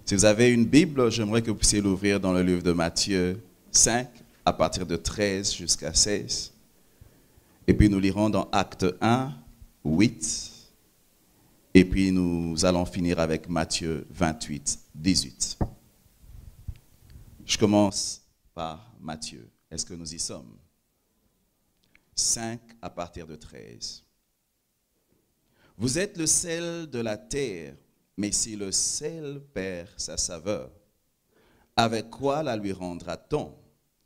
Si vous avez une Bible, j'aimerais que vous puissiez l'ouvrir dans le livre de Matthieu 5, à partir de 13 jusqu'à 16. Et puis nous lirons dans Acte 1, 8. Et puis nous allons finir avec Matthieu 28, 18. Je commence par Matthieu. Est-ce que nous y sommes? 5 à partir de 13. Vous êtes le sel de la terre, mais si le sel perd sa saveur, avec quoi la lui rendra-t-on?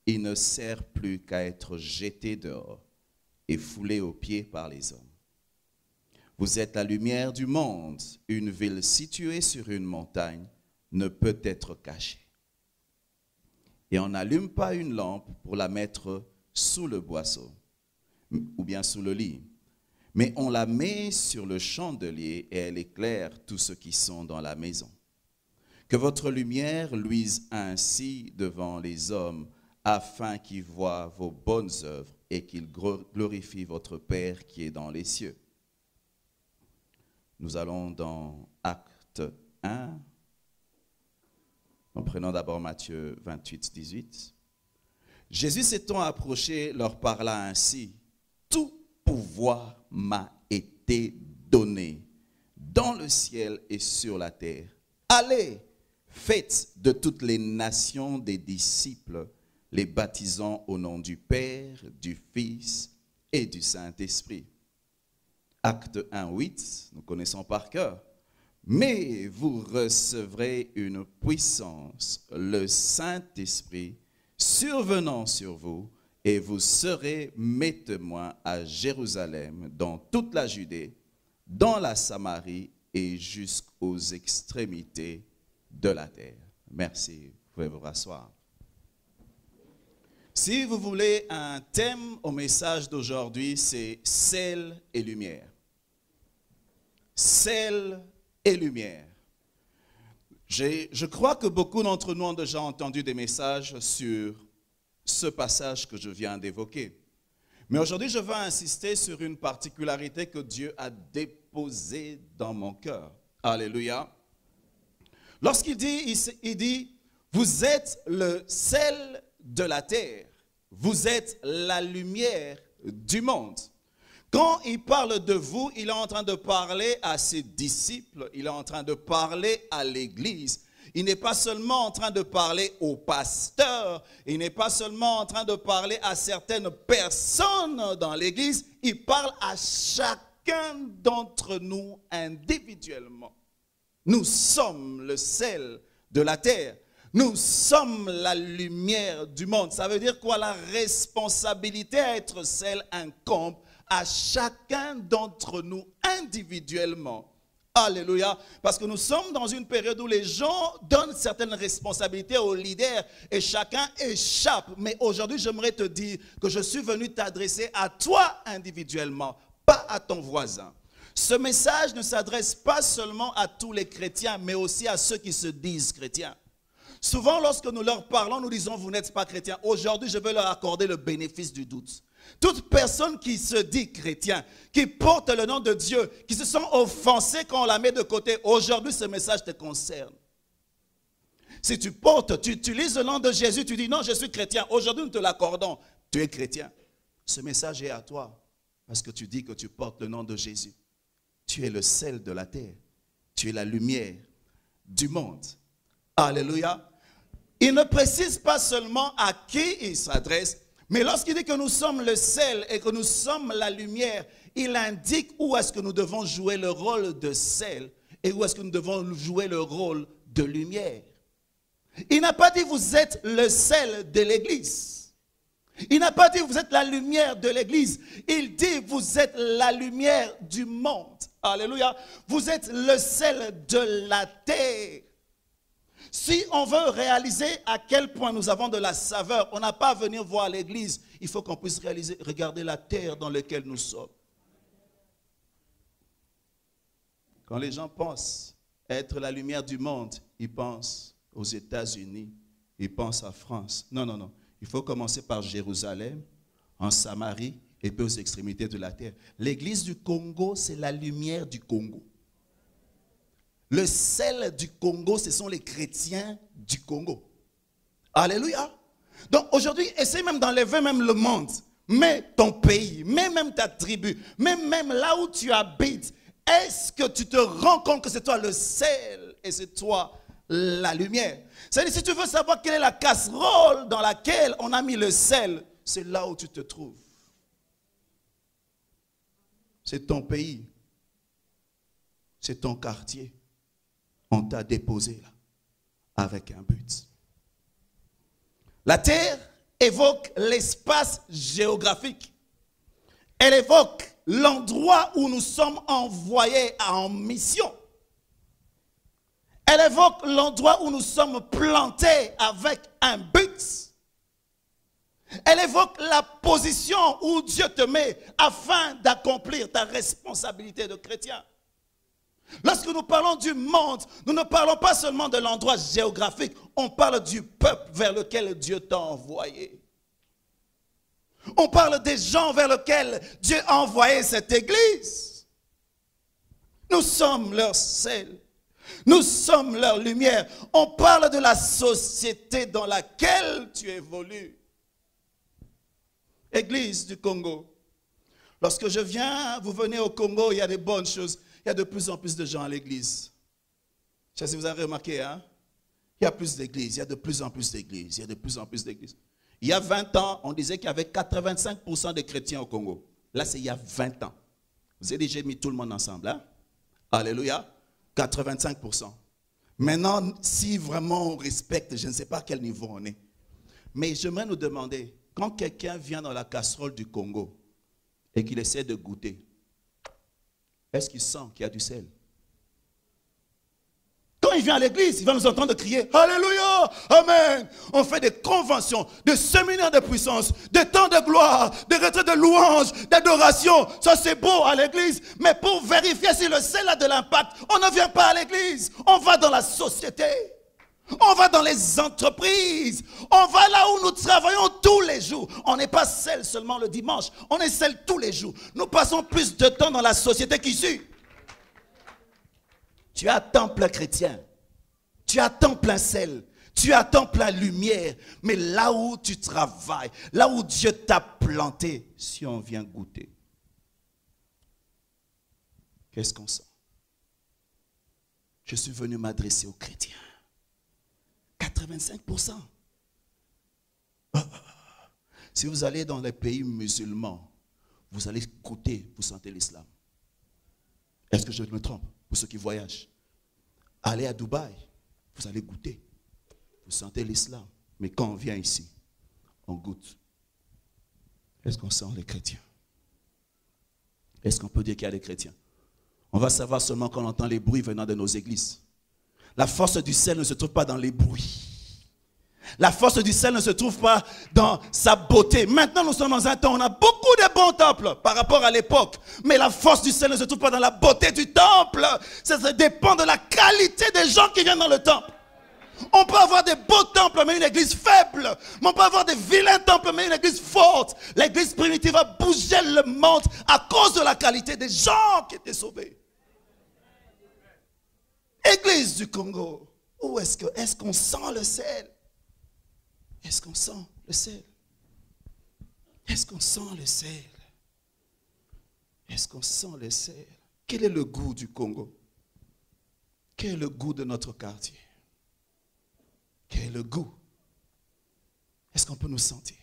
Il ne sert plus qu'à être jeté dehors et foulé aux pieds par les hommes. Vous êtes la lumière du monde. Une ville située sur une montagne ne peut être cachée. Et on n'allume pas une lampe pour la mettre sous le boisseau ou bien sous le lit, mais on la met sur le chandelier et elle éclaire tous ceux qui sont dans la maison. Que votre lumière luise ainsi devant les hommes, afin qu'ils voient vos bonnes œuvres et qu'ils glorifient votre Père qui est dans les cieux. Nous allons dans Acte 1. En prenant d'abord Matthieu 28, 18. Jésus s'étant approché, leur parla ainsi. Tout pouvoir m'a été donné dans le ciel et sur la terre. Allez, faites de toutes les nations des disciples, les baptisant au nom du Père, du Fils et du Saint-Esprit. Acte 1, 8, nous connaissons par cœur. Mais vous recevrez une puissance, le Saint-Esprit, survenant sur vous, et vous serez mes témoins à Jérusalem, dans toute la Judée, dans la Samarie et jusqu'aux extrémités de la terre. Merci. Vous pouvez vous rasseoir. Si vous voulez un thème au message d'aujourd'hui, c'est sel et lumière. Sel et lumière. Je crois que beaucoup d'entre nous ont déjà entendu des messages sur ce passage que je viens d'évoquer. Mais aujourd'hui, je veux insister sur une particularité que Dieu a déposée dans mon cœur. Alléluia. Lorsqu'il dit, il dit, vous êtes le sel de la terre, vous êtes la lumière du monde. Quand il parle de vous, il est en train de parler à ses disciples, il est en train de parler à l'Église. Il n'est pas seulement en train de parler aux pasteurs, il n'est pas seulement en train de parler à certaines personnes dans l'Église, il parle à chacun d'entre nous individuellement. Nous sommes le sel de la terre. Nous sommes la lumière du monde. Ça veut dire quoi? La responsabilité à être sel incombe à chacun d'entre nous individuellement. Alléluia. Parce que nous sommes dans une période où les gens donnent certaines responsabilités aux leaders et chacun échappe. Mais aujourd'hui, j'aimerais te dire que je suis venu t'adresser à toi individuellement, pas à ton voisin. Ce message ne s'adresse pas seulement à tous les chrétiens, mais aussi à ceux qui se disent chrétiens. Souvent, lorsque nous leur parlons, nous disons, vous n'êtes pas chrétien. Aujourd'hui, je veux leur accorder le bénéfice du doute. Toute personne qui se dit chrétien, qui porte le nom de Dieu, qui se sent offensée quand on la met de côté, aujourd'hui, ce message te concerne. Si tu portes, tu utilises le nom de Jésus, tu dis, non, je suis chrétien. Aujourd'hui, nous te l'accordons. Tu es chrétien. Ce message est à toi, parce que tu dis que tu portes le nom de Jésus. Tu es le sel de la terre. Tu es la lumière du monde. Alléluia. Il ne précise pas seulement à qui il s'adresse, mais lorsqu'il dit que nous sommes le sel et que nous sommes la lumière, il indique où est-ce que nous devons jouer le rôle de sel et où est-ce que nous devons jouer le rôle de lumière. Il n'a pas dit vous êtes le sel de l'église. Il n'a pas dit vous êtes la lumière de l'église. Il dit vous êtes la lumière du monde. Alléluia. Vous êtes le sel de la terre. Si on veut réaliser à quel point nous avons de la saveur, on n'a pas à venir voir l'église. Il faut qu'on puisse regarder la terre dans laquelle nous sommes. Quand les gens pensent être la lumière du monde, ils pensent aux États-Unis, ils pensent à France. Non, non, non. Il faut commencer par Jérusalem, en Samarie et puis aux extrémités de la terre. L'église du Congo, c'est la lumière du Congo. Le sel du Congo, ce sont les chrétiens du Congo. Alléluia. Donc aujourd'hui, essaie même d'enlever même le monde. Mais ton pays, mais même ta tribu, même là où tu habites, est-ce que tu te rends compte que c'est toi le sel et c'est toi la lumière? C'est-à-dire, si tu veux savoir quelle est la casserole dans laquelle on a mis le sel, c'est là où tu te trouves. C'est ton pays. C'est ton quartier. On t'a déposé là, avec un but. La terre évoque l'espace géographique. Elle évoque l'endroit où nous sommes envoyés en mission. Elle évoque l'endroit où nous sommes plantés avec un but. Elle évoque la position où Dieu te met afin d'accomplir ta responsabilité de chrétien. Lorsque nous parlons du monde, nous ne parlons pas seulement de l'endroit géographique, on parle du peuple vers lequel Dieu t'a envoyé. On parle des gens vers lesquels Dieu a envoyé cette église. Nous sommes leur sel. Nous sommes leur lumière. On parle de la société dans laquelle tu évolues. Église du Congo. Lorsque je viens, vous venez au Congo, il y a des bonnes choses. Il y a de plus en plus de gens à l'église. Je ne sais pas si vous avez remarqué, hein? Il y a plus d'églises, il y a de plus en plus d'églises, il y a de plus en plus d'églises. Il y a 20 ans, on disait qu'il y avait 85% de chrétiens au Congo. Là, c'est il y a 20 ans. Vous avez déjà mis tout le monde ensemble, hein? Alléluia. 85%. Maintenant, si vraiment on respecte, je ne sais pas à quel niveau on est. Mais j'aimerais nous demander, quand quelqu'un vient dans la casserole du Congo et qu'il essaie de goûter, est-ce qu'il sent qu'il y a du sel? Quand il vient à l'église, il va nous entendre crier Alléluia, Amen. On fait des conventions, des séminaires de puissance, des temps de gloire, des retraites de louange, d'adoration. Ça c'est beau à l'église. Mais pour vérifier si le sel a de l'impact, on ne vient pas à l'église. On va dans la société. On va dans les entreprises. On va là où nous travaillons tous les jours. On n'est pas sel seulement le dimanche. On est sel tous les jours. Nous passons plus de temps dans la société qu'ici. Tu as temps plein chrétien. Tu as temps plein sel. Tu as temps plein lumière. Mais là où tu travailles, là où Dieu t'a planté, si on vient goûter, qu'est-ce qu'on sent? Je suis venu m'adresser aux chrétiens. 85%. Si vous allez dans les pays musulmans, vous allez goûter, vous sentez l'islam. Est-ce que je me trompe? Pour ceux qui voyagent, allez à Dubaï, vous allez goûter, vous sentez l'islam. Mais quand on vient ici, on goûte. Est-ce qu'on sent les chrétiens? Est-ce qu'on peut dire qu'il y a des chrétiens? On va savoir seulement quand on entend les bruits venant de nos églises. La force du sel ne se trouve pas dans les bruits. La force du sel ne se trouve pas dans sa beauté. Maintenant, nous sommes dans un temps où on a beaucoup de bons temples par rapport à l'époque. Mais la force du sel ne se trouve pas dans la beauté du temple. Ça dépend de la qualité des gens qui viennent dans le temple. On peut avoir des beaux temples, mais une église faible. Mais on peut avoir des vilains temples, mais une église forte. L'église primitive a bougé le monde à cause de la qualité des gens qui étaient sauvés. Église du Congo, où est-ce qu'on sent le sel? Est-ce qu'on sent le sel? Est-ce qu'on sent le sel? Est-ce qu'on sent le sel? Quel est le goût du Congo? Quel est le goût de notre quartier? Quel est le goût? Est-ce qu'on peut nous sentir?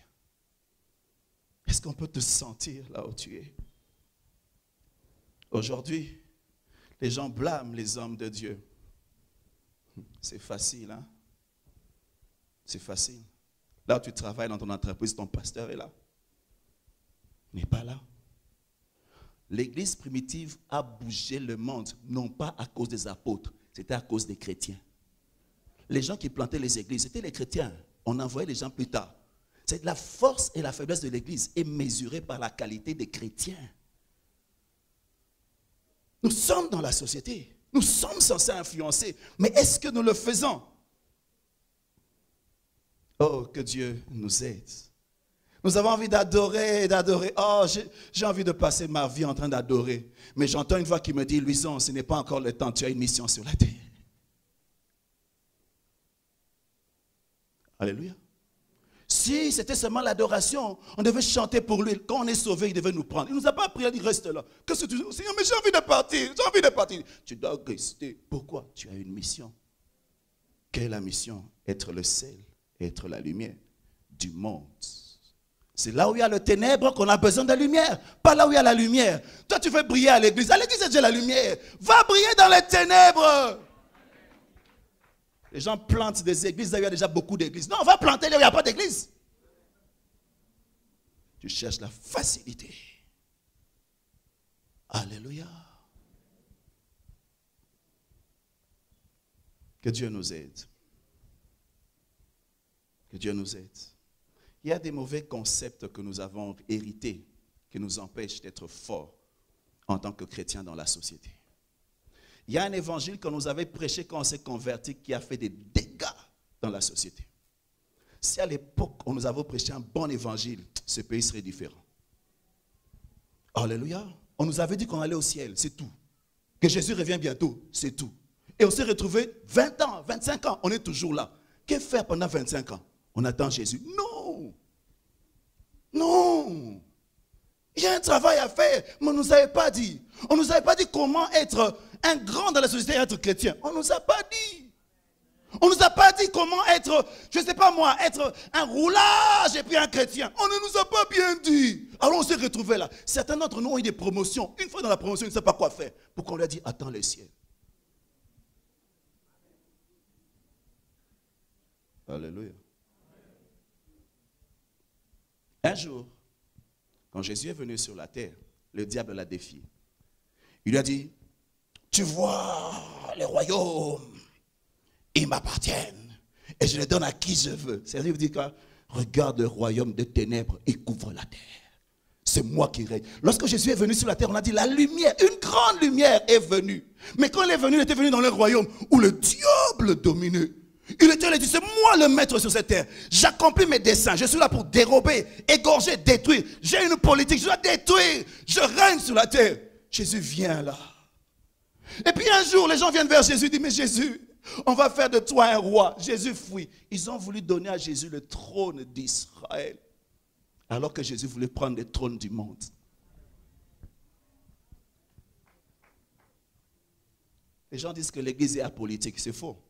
Est-ce qu'on peut te sentir là où tu es? Aujourd'hui, les gens blâment les hommes de Dieu. C'est facile, hein? C'est facile. Là où tu travailles dans ton entreprise, ton pasteur est là. Il n'est pas là. L'église primitive a bougé le monde, non pas à cause des apôtres, c'était à cause des chrétiens. Les gens qui plantaient les églises, c'était les chrétiens. On envoyait les gens plus tard. C'est la force et la faiblesse de l'église est mesurée par la qualité des chrétiens. Nous sommes dans la société. Nous sommes censés influencer. Mais est-ce que nous le faisons? Oh, que Dieu nous aide. Nous avons envie d'adorer, d'adorer. Oh, j'ai envie de passer ma vie en train d'adorer. Mais j'entends une voix qui me dit, Louison, ce n'est pas encore le temps, tu as une mission sur la terre. Alléluia. Si c'était seulement l'adoration, on devait chanter pour lui. Quand on est sauvé, il devait nous prendre. Il ne nous a pas prié, il reste là. Qu'est-ce que tu dis? Seigneur, mais j'ai envie de partir, j'ai envie de partir. Tu dois rester. Pourquoi? Tu as une mission. Quelle est la mission? Être le sel, être la lumière du monde. C'est là où il y a le ténèbre qu'on a besoin de lumière. Pas là où il y a la lumière. Toi, tu veux briller à l'église. À l'église, c'est déjà la lumière. Va briller dans les ténèbres. Les gens plantent des églises, là où il y a déjà beaucoup d'églises. Non, on va planter là où il n'y a pas d'église. Tu cherches la facilité. Alléluia. Que Dieu nous aide. Que Dieu nous aide. Il y a des mauvais concepts que nous avons hérités qui nous empêchent d'être forts en tant que chrétiens dans la société. Il y a un évangile qu'on nous avait prêché quand on s'est converti qui a fait des dégâts dans la société. Si à l'époque on nous avait prêché un bon évangile, ce pays serait différent. Alléluia. On nous avait dit qu'on allait au ciel, c'est tout. Que Jésus revient bientôt, c'est tout. Et on s'est retrouvé 20 ans, 25 ans, on est toujours là. Que faire pendant 25 ans? On attend Jésus. Non. Non. Il y a un travail à faire, mais on ne nous avait pas dit. On ne nous avait pas dit comment être un grand dans la société et être chrétien. On ne nous a pas dit. On ne nous a pas dit comment être, je ne sais pas moi, être un roulage et puis un chrétien. On ne nous a pas bien dit. Alors on s'est retrouvés là. Certains d'entre nous ont eu des promotions. Une fois dans la promotion, ils ne savent pas quoi faire. Pour qu'on leur dise, attends le ciel. Alléluia. Un jour, quand Jésus est venu sur la terre, le diable l'a défié. Il lui a dit, tu vois, les royaumes, ils m'appartiennent. Et je les donne à qui je veux. C'est-à-dire, il dit quoi? Regarde le royaume de ténèbres, il couvre la terre. C'est moi qui règne. Lorsque Jésus est venu sur la terre, on a dit, la lumière, une grande lumière est venue. Mais quand il est venu, il était venu dans le royaume où le diable dominait. Il était là, il dit, c'est moi le maître sur cette terre. J'accomplis mes desseins. Je suis là pour dérober, égorger, détruire. J'ai une politique, je dois détruire. Je règne sur la terre. Jésus vient là. Et puis un jour, les gens viennent vers Jésus et disent, mais Jésus, on va faire de toi un roi. Jésus fuit. Ils ont voulu donner à Jésus le trône d'Israël. Alors que Jésus voulait prendre le trône du monde. Les gens disent que l'église est apolitique. C'est faux.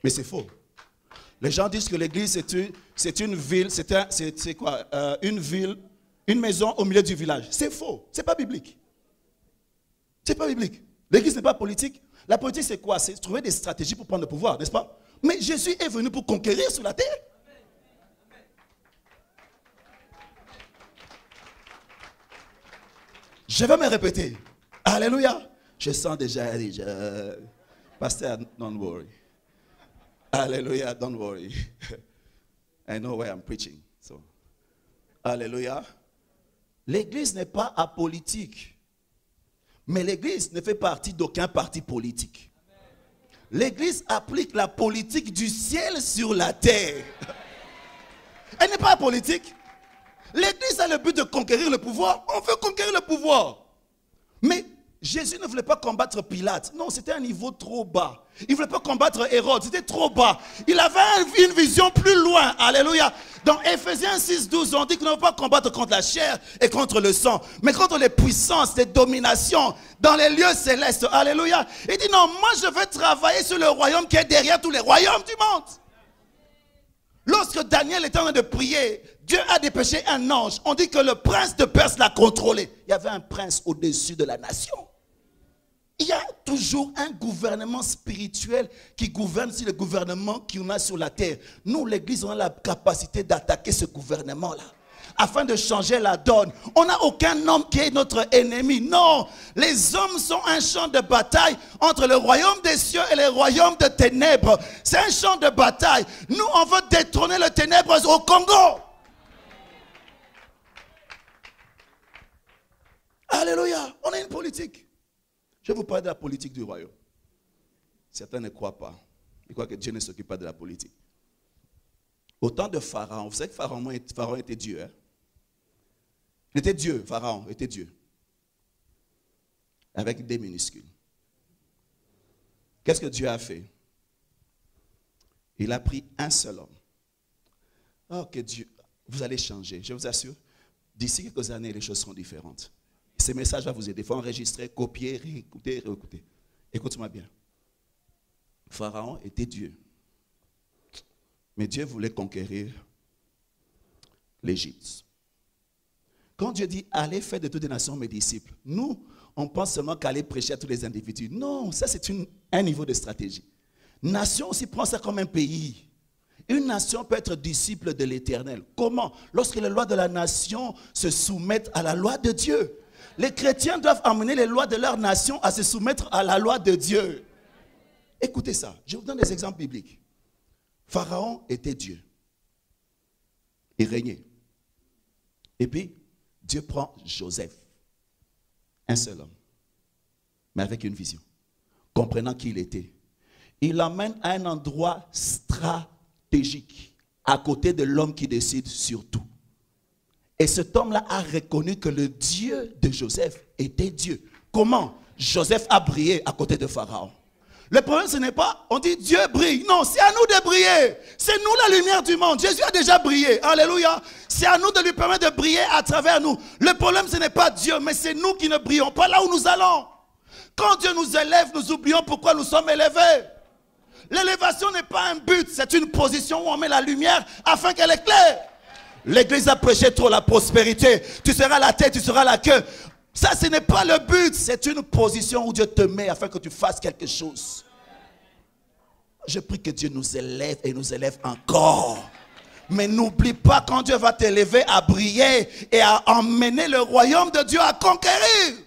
Mais c'est faux. Les gens disent que l'église c'est une ville, c'est quoi? Une ville, une maison au milieu du village. C'est faux. C'est pas biblique. C'est pas biblique. L'église n'est pas politique. La politique c'est quoi? C'est trouver des stratégies pour prendre le pouvoir, n'est-ce pas? Mais Jésus est venu pour conquérir sur la terre. Je vais me répéter. Alléluia. Je sens déjà. Pasteur, don't worry. Hallelujah, don't worry. I know where I'm preaching. So, hallelujah. L'église n'est pas apolitique. Mais l'église ne fait partie d'aucun parti politique. L'église applique la politique du ciel sur la terre. Elle n'est pas apolitique. L'église a le but de conquérir le pouvoir. On veut conquérir le pouvoir. Mais Jésus ne voulait pas combattre Pilate. Non, c'était un niveau trop bas. Il ne voulait pas combattre Hérode. C'était trop bas. Il avait une vision plus loin. Alléluia. Dans Éphésiens 6, 12, on dit qu'on ne veut pas combattre contre la chair et contre le sang, mais contre les puissances, les dominations dans les lieux célestes. Alléluia. Il dit non, moi je veux travailler sur le royaume qui est derrière tous les royaumes du monde. Lorsque Daniel était en train de prier, Dieu a dépêché un ange. On dit que le prince de Perse l'a contrôlé. Il y avait un prince au-dessus de la nation. Il y a toujours un gouvernement spirituel qui gouverne sur le gouvernement qu'on a sur la terre. Nous, l'église, on a la capacité d'attaquer ce gouvernement-là afin de changer la donne. On n'a aucun homme qui est notre ennemi. Non, les hommes sont un champ de bataille entre le royaume des cieux et le royaume de ténèbres. C'est un champ de bataille. Nous, on veut détrôner le ténèbres au Congo. Alléluia, on a une politique. Je vais vous parler de la politique du royaume. Certains ne croient pas. Ils croient que Dieu ne s'occupe pas de la politique. Au temps de Pharaon, vous savez que Pharaon était Dieu. Hein? Il était Dieu, Pharaon était Dieu. Avec des minuscules. Qu'est-ce que Dieu a fait? Il a pris un seul homme. Oh, que Dieu, vous allez changer, je vous assure. D'ici quelques années, les choses seront différentes. Ce message va vous aider. Il faut enregistrer, copier, réécouter, réécouter. Écoute-moi bien. Pharaon était Dieu. Mais Dieu voulait conquérir l'Égypte. Quand Dieu dit, allez faire de toutes les nations mes disciples, nous, on pense seulement qu'aller prêcher à tous les individus. Non, ça c'est un niveau de stratégie. Nation aussi prend ça comme un pays. Une nation peut être disciple de l'Éternel. Comment? Lorsque les lois de la nation se soumettent à la loi de Dieu. Les chrétiens doivent amener les lois de leur nation à se soumettre à la loi de Dieu. Écoutez ça, je vous donne des exemples bibliques. Pharaon était Dieu. Il régnait. Et puis, Dieu prend Joseph, un seul homme, mais avec une vision, comprenant qui il était. Il l'emmène à un endroit stratégique, à côté de l'homme qui décide sur tout. Et cet homme-là a reconnu que le Dieu de Joseph était Dieu. Comment? Joseph a brillé à côté de Pharaon. Le problème, ce n'est pas, on dit Dieu brille. Non, c'est à nous de briller. C'est nous la lumière du monde. Jésus a déjà brillé. Alléluia. C'est à nous de lui permettre de briller à travers nous. Le problème, ce n'est pas Dieu, mais c'est nous qui ne brillons pas là où nous allons. Quand Dieu nous élève, nous oublions pourquoi nous sommes élevés. L'élévation n'est pas un but, c'est une position où on met la lumière afin qu'elle éclaire. L'église a prêché trop la prospérité. Tu seras la tête, tu seras la queue. Ça, ce n'est pas le but. C'est une position où Dieu te met afin que tu fasses quelque chose. Je prie que Dieu nous élève et nous élève encore. Mais n'oublie pas, quand Dieu va t'élever à briller et à emmener le royaume de Dieu à conquérir.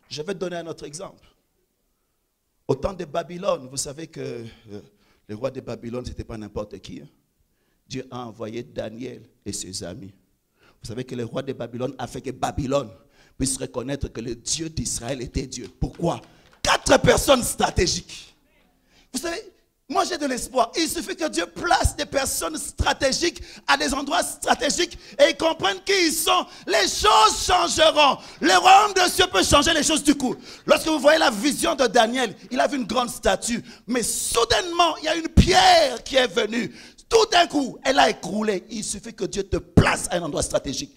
Je vais te donner un autre exemple. Au temps de Babylone, vous savez que le roi de Babylone, ce n'était pas n'importe qui. Hein? Dieu a envoyé Daniel et ses amis. Vous savez que le roi de Babylone a fait que Babylone puisse reconnaître que le Dieu d'Israël était Dieu. Pourquoi? 4 personnes stratégiques. Vous savez, moi j'ai de l'espoir. Il suffit que Dieu place des personnes stratégiques à des endroits stratégiques et ils comprennent qui ils sont. Les choses changeront. Le royaume de Dieu peut changer les choses du coup. Lorsque vous voyez la vision de Daniel, il avait une grande statue. Mais soudainement, il y a une pierre qui est venue. Tout d'un coup, elle a écroulé. Il suffit que Dieu te place à un endroit stratégique.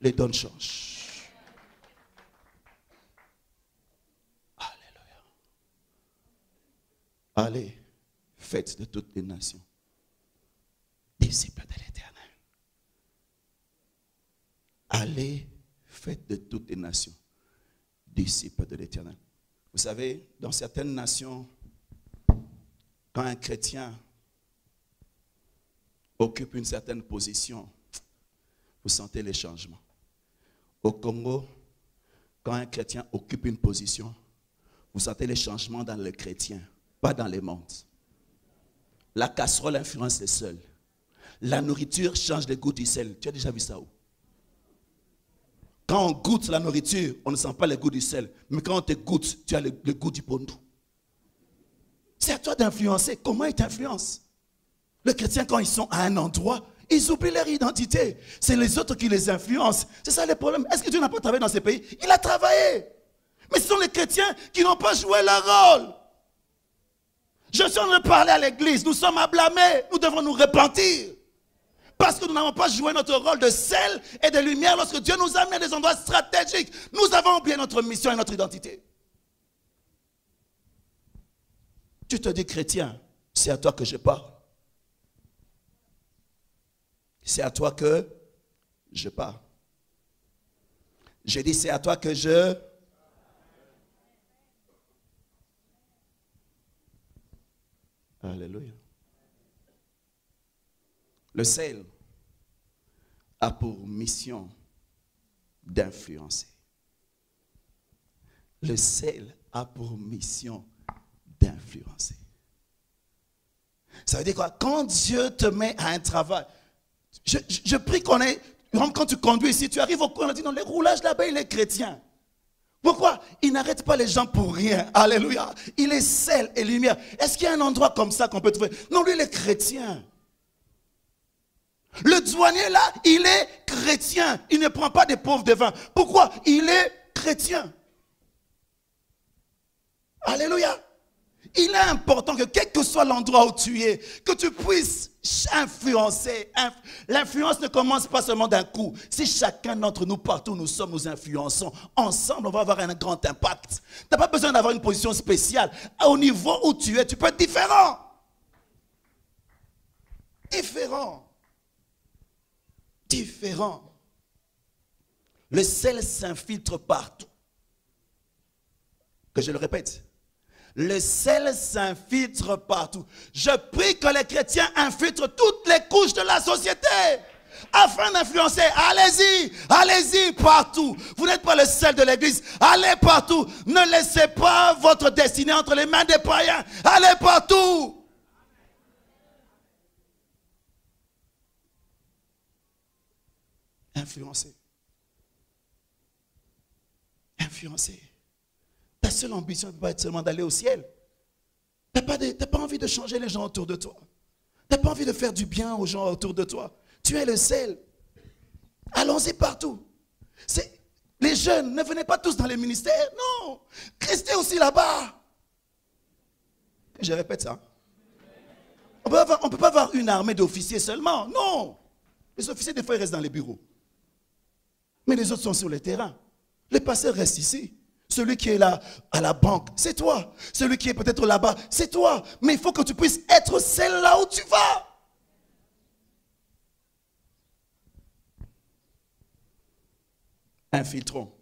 Les donnes changent. Alléluia. Allez, faites de toutes les nations disciples de l'Éternel. Allez, faites de toutes les nations disciples de l'Éternel. Vous savez, dans certaines nations, quand un chrétien occupe une certaine position, vous sentez les changements. Au Congo, quand un chrétien occupe une position, vous sentez les changements dans le chrétien, pas dans les mondes. La casserole influence les seuls. La nourriture change le goût du sel. Tu as déjà vu ça où? Quand on goûte la nourriture, on ne sent pas le goût du sel. Mais quand on te goûte, tu as le goût du pondou. C'est à toi d'influencer. Comment il t'influence? Les chrétiens, quand ils sont à un endroit, ils oublient leur identité. C'est les autres qui les influencent. C'est ça le problème. Est-ce que Dieu n'a pas travaillé dans ces pays? Il a travaillé. Mais ce sont les chrétiens qui n'ont pas joué leur rôle. Je suis en train de parler à l'église. Nous sommes à blâmer. Nous devons nous repentir. Parce que nous n'avons pas joué notre rôle de sel et de lumière lorsque Dieu nous a mis à des endroits stratégiques. Nous avons oublié notre mission et notre identité. Tu te dis chrétien, c'est à toi que je parle. C'est à toi que je parle. J'ai dit c'est à toi que je... Alléluia. Le sel a pour mission d'influencer. Le sel a pour mission d'influencer. Ça veut dire quoi? Quand Dieu te met à un travail, je prie qu'on ait, quand tu conduis ici, tu arrives au coin, on dit non, les roulages là-bas, il est chrétien. Pourquoi? Il n'arrête pas les gens pour rien. Alléluia. Il est sel et lumière. Est-ce qu'il y a un endroit comme ça qu'on peut trouver? Non, lui, il est chrétien. Le douanier là, il est chrétien. Il ne prend pas des pauvres devins. Pourquoi? Il est chrétien. Alléluia. Il est important que quel que soit l'endroit où tu es, que tu puisses influencer. L'influence ne commence pas seulement d'un coup. Si chacun d'entre nous, partout où nous sommes, nous influençons, ensemble, on va avoir un grand impact. Tu n'as pas besoin d'avoir une position spéciale. Au niveau où tu es, tu peux être différent. Différent. Différent. Le sel s'infiltre partout. Que je le répète. Le sel s'infiltre partout. Je prie que les chrétiens infiltrent toutes les couches de la société afin d'influencer. Allez-y, allez-y partout. Vous n'êtes pas le sel de l'église. Allez partout. Ne laissez pas votre destinée entre les mains des païens. Allez partout. Influencer. Influencer. Ta seule ambition ne peut pas être seulement d'aller au ciel. Tu n'as pas envie de changer les gens autour de toi. Tu n'as pas envie de faire du bien aux gens autour de toi. Tu es le sel. Allons-y partout. Les jeunes, ne venez pas tous dans les ministères. Non. Restez aussi là-bas. Je répète ça. On ne peut pas avoir une armée d'officiers seulement. Non. Les officiers, des fois, ils restent dans les bureaux. Mais les autres sont sur le terrain. Les pasteurs restent ici. Celui qui est là à la banque, c'est toi. Celui qui est peut-être là-bas, c'est toi. Mais il faut que tu puisses être celle-là où tu vas. Infiltrons.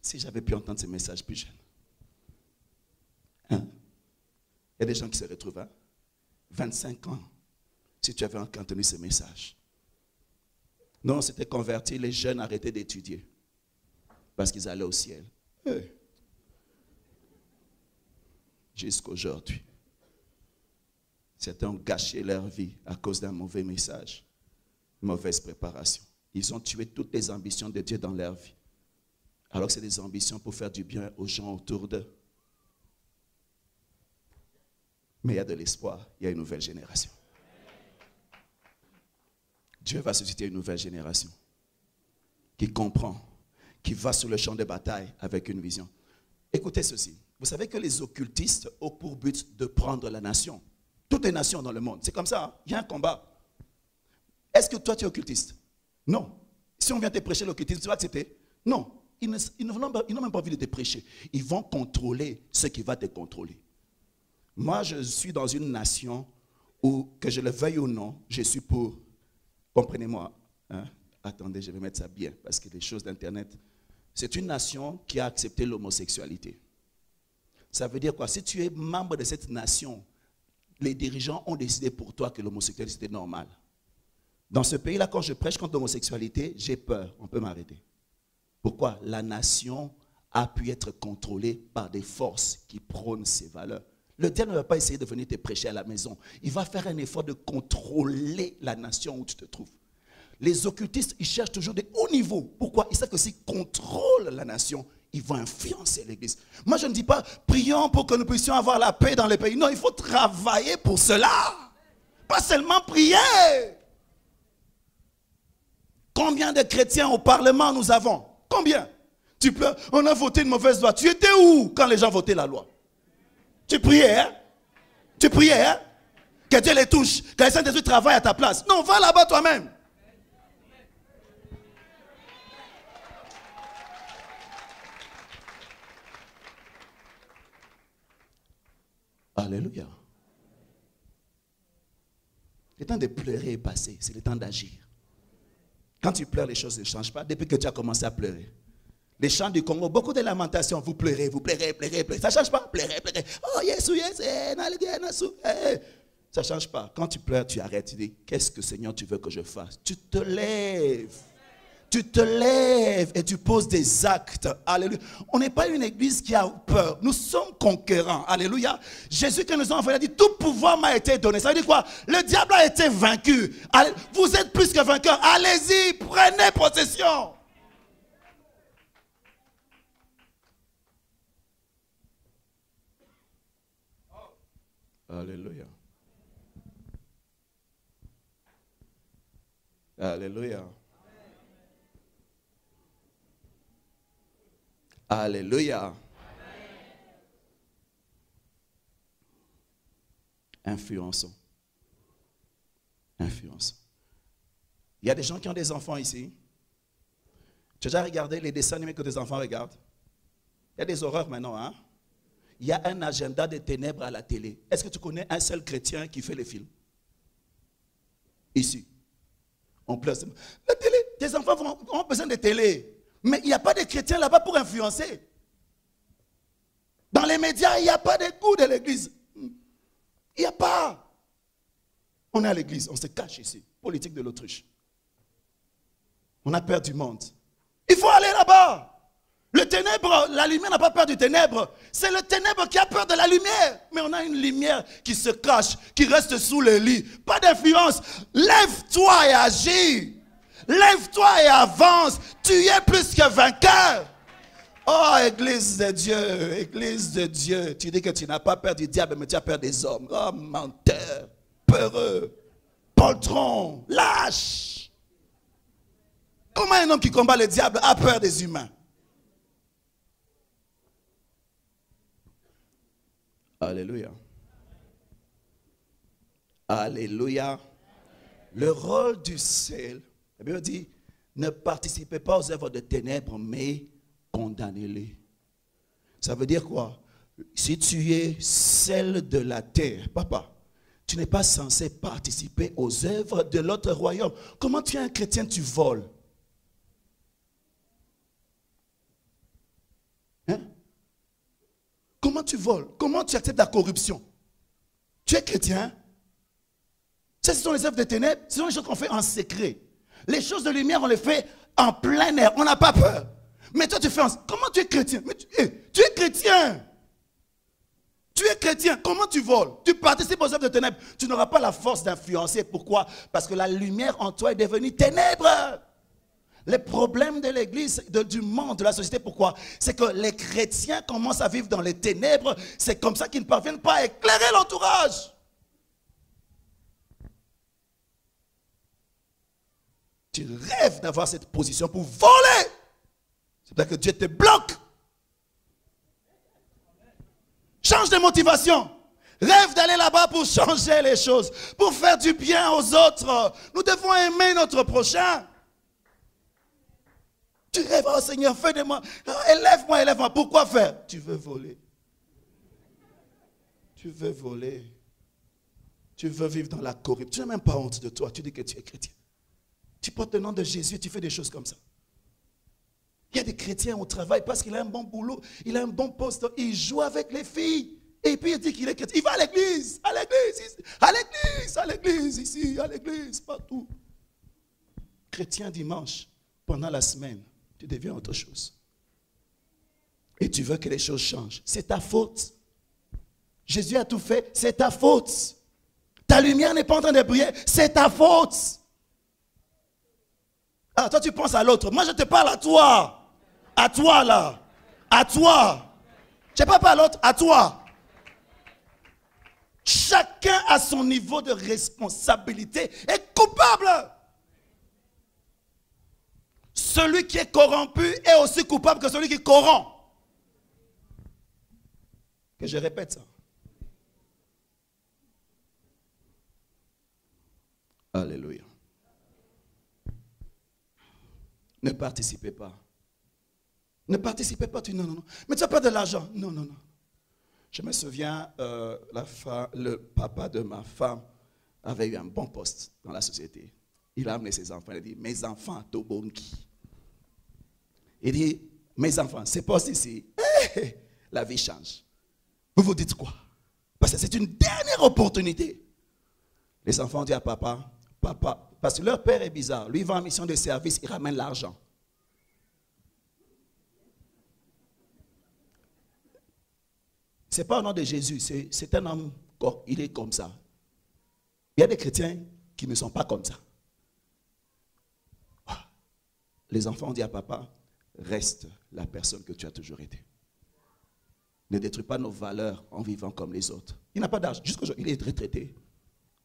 Si j'avais pu entendre ces messages plus jeunes. Hein? Il y a des gens qui se retrouvent à 25 ans. Si tu avais entendu ces messages. Non, on s'était convertis, les jeunes arrêtaient d'étudier. Parce qu'ils allaient au ciel. Jusqu'aujourd'hui. Certains ont gâché leur vie à cause d'un mauvais message. Mauvaise préparation. Ils ont tué toutes les ambitions de Dieu dans leur vie. Alors que c'est des ambitions pour faire du bien aux gens autour d'eux. Mais il y a de l'espoir. Il y a une nouvelle génération. Dieu va susciter une nouvelle génération qui comprend, qui va sur le champ de bataille avec une vision. Écoutez ceci. Vous savez que les occultistes ont pour but de prendre la nation. Toutes les nations dans le monde. C'est comme ça. Hein? Il y a un combat. Est-ce que toi tu es occultiste? Non. Si on vient te prêcher l'occultisme, tu vas accepter? Non. Ils n'ont même pas envie de te prêcher. Ils vont contrôler ce qui va te contrôler. Moi, je suis dans une nation où, que je le veuille ou non, je suis pour... Comprenez-moi. Hein? Attendez, je vais mettre ça bien, parce que les choses d'Internet... C'est une nation qui a accepté l'homosexualité. Ça veut dire quoi? Si tu es membre de cette nation, les dirigeants ont décidé pour toi que l'homosexualité c'était normal. Dans ce pays-là, quand je prêche contre l'homosexualité, j'ai peur, on peut m'arrêter. Pourquoi? La nation a pu être contrôlée par des forces qui prônent ces valeurs. Le diable ne va pas essayer de venir te prêcher à la maison. Il va faire un effort de contrôler la nation où tu te trouves. Les occultistes, ils cherchent toujours des hauts niveaux. Pourquoi? Ils savent que s'ils contrôlent la nation, ils vont influencer l'église. Moi, je ne dis pas, prions pour que nous puissions avoir la paix dans les pays. Non, il faut travailler pour cela. Pas seulement prier. Combien de chrétiens au Parlement nous avons? Combien? Tu pleures, on a voté une mauvaise loi. Tu étais où quand les gens votaient la loi? Tu priais, hein? Tu priais, hein? Que Dieu les touche, que les Saint-Esprit travaille à ta place. Non, va là-bas toi-même. Alléluia. Le temps de pleurer est passé, c'est le temps d'agir. Quand tu pleures, les choses ne changent pas depuis que tu as commencé à pleurer. Les chants du Congo, beaucoup de lamentations, vous pleurez, pleurez. Ça ne change pas, pleurez. Oh, yes, ça ne change pas. Quand tu pleures, tu arrêtes, tu dis, qu'est-ce que Seigneur tu veux que je fasse? Tu te lèves. Tu te lèves et tu poses des actes. Alléluia. On n'est pas une église qui a peur. Nous sommes conquérants. Alléluia. Jésus qui nous a envoyé a dit, tout pouvoir m'a été donné. Ça veut dire quoi? Le diable a été vaincu. Allez, vous êtes plus que vainqueurs. Allez-y, prenez possession. Alléluia. Alléluia. Alléluia. Influençons. Influençons. Il y a des gens qui ont des enfants ici. Tu as déjà regardé les dessins animés que tes enfants regardent? Il y a des horreurs maintenant, hein? Il y a un agenda de ténèbres à la télé. Est-ce que tu connais un seul chrétien qui fait les films? Ici. On pleure. La télé, tes enfants ont besoin de télé. Mais il n'y a pas de chrétiens là-bas pour influencer. Dans les médias, il n'y a pas de goût de l'église. Il n'y a pas. On est à l'église, on se cache ici. Politique de l'autruche. On a peur du monde. Il faut aller là-bas. Le ténèbre, la lumière n'a pas peur du ténèbre. C'est le ténèbre qui a peur de la lumière. Mais on a une lumière qui se cache, qui reste sous le lit. Pas d'influence. Lève-toi et agis. Lève-toi et avance. Tu es plus que vainqueur. Oh, Église de Dieu, Église de Dieu. Tu dis que tu n'as pas peur du diable, mais tu as peur des hommes. Oh, menteur, peureux, poltron, lâche. Comment un homme qui combat le diable a peur des humains? Alléluia. Alléluia. Le rôle du sel, la Bible dit, ne participez pas aux œuvres de ténèbres, mais condamnez-les. Ça veut dire quoi? Si tu es sel de la terre, papa, tu n'es pas censé participer aux œuvres de l'autre royaume. Comment tu es un chrétien, tu voles? Hein? Comment tu voles? Comment tu acceptes la corruption? Tu es chrétien? Ce sont les œuvres de ténèbres, ce sont les choses qu'on fait en secret. Les choses de lumière, on les fait en plein air, on n'a pas peur. Mais toi, tu fais comment tu es chrétien? Mais tu es chrétien. Tu es chrétien, comment tu voles? Tu participes aux œuvres de ténèbres. Tu n'auras pas la force d'influencer. Pourquoi? Parce que la lumière en toi est devenue ténèbres. Les problèmes de l'église, du monde, de la société, pourquoi? C'est que les chrétiens commencent à vivre dans les ténèbres. C'est comme ça qu'ils ne parviennent pas à éclairer l'entourage. Tu rêves d'avoir cette position pour voler. C'est pour ça que Dieu te bloque. Change de motivation. Rêve d'aller là-bas pour changer les choses, pour faire du bien aux autres. Nous devons aimer notre prochain. Tu rêves, oh Seigneur, fais de moi. Élève-moi, élève-moi. Pourquoi faire? Tu veux voler. Tu veux voler. Tu veux vivre dans la corruption. Tu n'as même pas honte de toi. Tu dis que tu es chrétien. Tu portes le nom de Jésus et tu fais des choses comme ça. Il y a des chrétiens au travail parce qu'il a un bon boulot, il a un bon poste, il joue avec les filles. Et puis il dit qu'il est chrétien. Il va à l'église, à l'église, à l'église, à l'église, ici, à l'église, partout. Chrétien dimanche, pendant la semaine, tu deviens autre chose. Et tu veux que les choses changent. C'est ta faute. Jésus a tout fait, c'est ta faute. Ta lumière n'est pas en train de briller, c'est ta faute. Ah, toi tu penses à l'autre. Moi je te parle à toi. À toi là. À toi. Je ne parle pas à l'autre, à toi. Chacun à son niveau de responsabilité est coupable. Celui qui est corrompu est aussi coupable que celui qui corrompt. Que je répète ça. Alléluia. Ne participez pas. Ne participez pas. Non, non, non. Mais tu as pas de l'argent. Non, non, non. Je me souviens, le papa de ma femme avait eu un bon poste dans la société. Il a amené ses enfants. Il a dit, mes enfants, Tobonki. Il dit, mes enfants, ce poste ici, la vie change. Vous vous dites quoi? Parce que c'est une dernière opportunité. Les enfants ont dit à papa, papa, parce que leur père est bizarre. Lui, il va en mission de service, il ramène l'argent. Ce n'est pas au nom de Jésus, c'est un homme, il est comme ça. Il y a des chrétiens qui ne sont pas comme ça. Les enfants ont dit à papa, reste la personne que tu as toujours été. Ne détruis pas nos valeurs en vivant comme les autres. Il n'a pas d'âge, jusqu'aujourd'hui, il est retraité.